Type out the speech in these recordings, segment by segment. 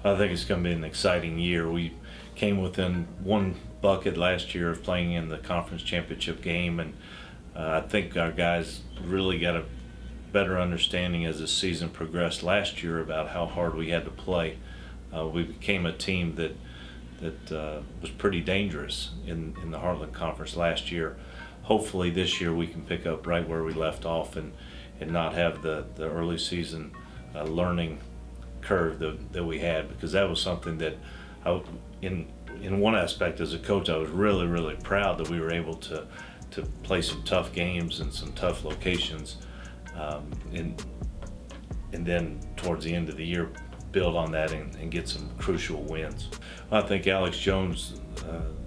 I think it's going to be an exciting year. We came within one bucket last year of playing in the conference championship game, and I think our guys really got a better understanding as the season progressed last year about how hard we had to play. We became a team that was pretty dangerous in the Heartland Conference last year. Hopefully this year we can pick up right where we left off and not have the early season learning curve that we had, because that was something that in one aspect as a coach I was really proud that we were able to play some tough games and some tough locations, and then towards the end of the year build on that and get some crucial wins. I think Alex Jones,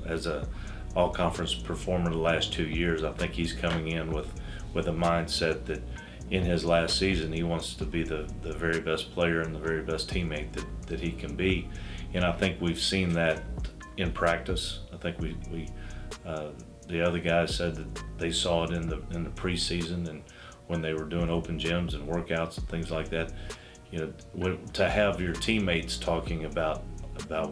as a all-conference performer the last 2 years, I think he's coming in with a mindset that in his last season he wants to be the very best player and the very best teammate that he can be. And I think we've seen that in practice. I think we the other guys said that they saw it in the preseason and when they were doing open gyms and workouts and things like that. You know, to have your teammates talking about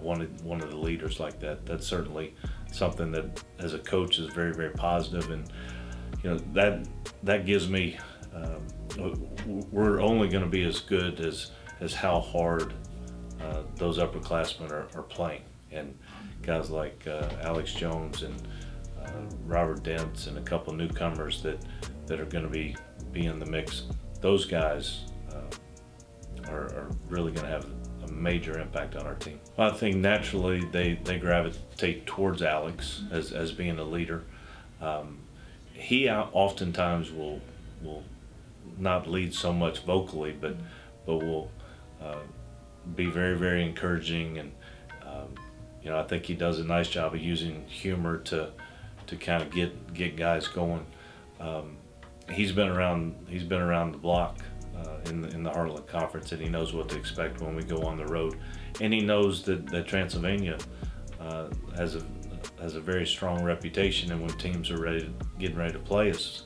one of the leaders like that, that's certainly something that as a coach is very positive. And you know, that gives me we're only going to be as good as how hard those upperclassmen are playing, and guys like Alex Jones and Robert Dents and a couple newcomers that are going to be in the mix. Those guys are really going to have a major impact on our team. Well, I think naturally they gravitate towards Alex as being a leader. He oftentimes will not lead so much vocally, but will be very encouraging, and you know, I think he does a nice job of using humor to kind of get guys going. He's been around the block in the Heartland Conference, and he knows what to expect when we go on the road, and he knows that Transylvania has a very strong reputation, and when teams are getting ready to play us,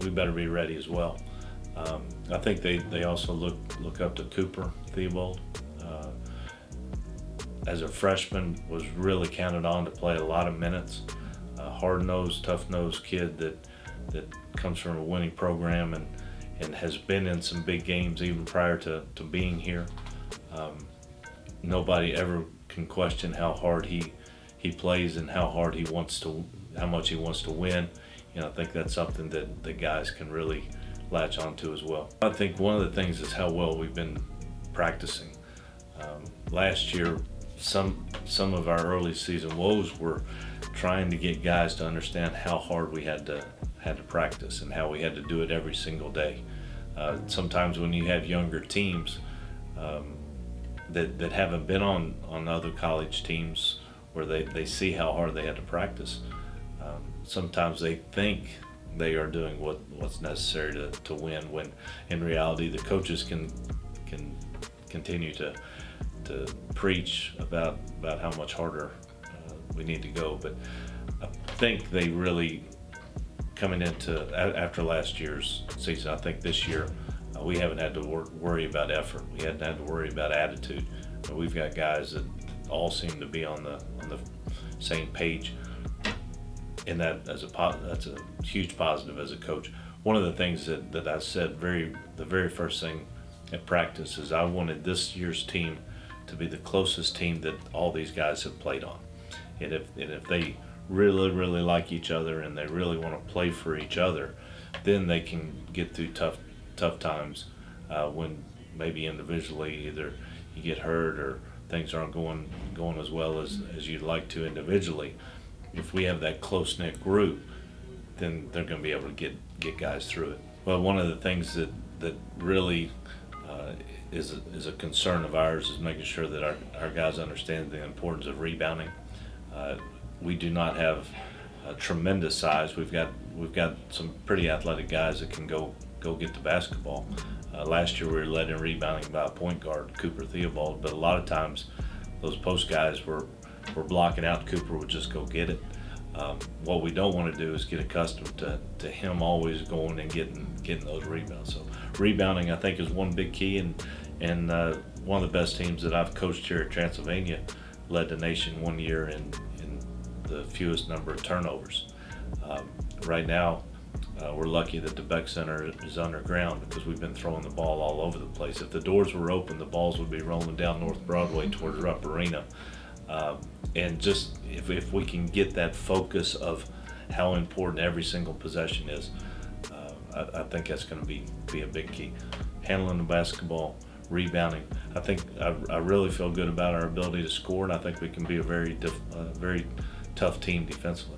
we better be ready as well. I think they also look up to Cooper Theobald. As a freshman, was really counted on to play a lot of minutes. Hard-nosed, tough-nosed kid that comes from a winning program and has been in some big games even prior to being here. Nobody ever can question how hard he plays and how much he wants to win. You know, I think that's something that the guys can really latch onto as well. I think one of the things is how well we've been practicing. Last year, some of our early season woes were trying to get guys to understand how hard we had to practice and how we had to do it every single day. Sometimes when you have younger teams that haven't been on other college teams where they see how hard they had to practice, sometimes they think they are doing what's necessary to win, when in reality the coaches can continue to preach about how much harder we need to go. But I think they really, coming into after last year's season, I think this year we haven't had to worry about effort. We haven't had to worry about attitude. We've got guys that all seem to be on the same page, and that's a huge positive as a coach. One of the things that I said the very first thing at practice is I wanted this year's team to be the closest team that all these guys have played on, and if they really like each other and they really want to play for each other, then they can get through tough times when maybe individually either you get hurt or things aren't going as well as you'd like to individually. If we have that close-knit group, then they're going to be able to get guys through it. Well, one of the things that really is a concern of ours is making sure that our guys understand the importance of rebounding. We do not have a tremendous size. We've got some pretty athletic guys that can go get the basketball. Last year we were led in rebounding by a point guard, Cooper Theobald, but a lot of times those post guys were blocking out. Cooper would just go get it. What we don't want to do is get accustomed to him always going and getting those rebounds. So rebounding, I think, is one big key, and one of the best teams that I've coached here at Transylvania, led the nation one year in the fewest number of turnovers. Right now, we're lucky that the Beck Center is underground because we've been throwing the ball all over the place. If the doors were open, the balls would be rolling down North Broadway towards Rupp Arena. And just if we can get that focus of how important every single possession is, I think that's going to be a big key. Handling the basketball, rebounding. I think I really feel good about our ability to score, and I think we can be a very tough team defensively.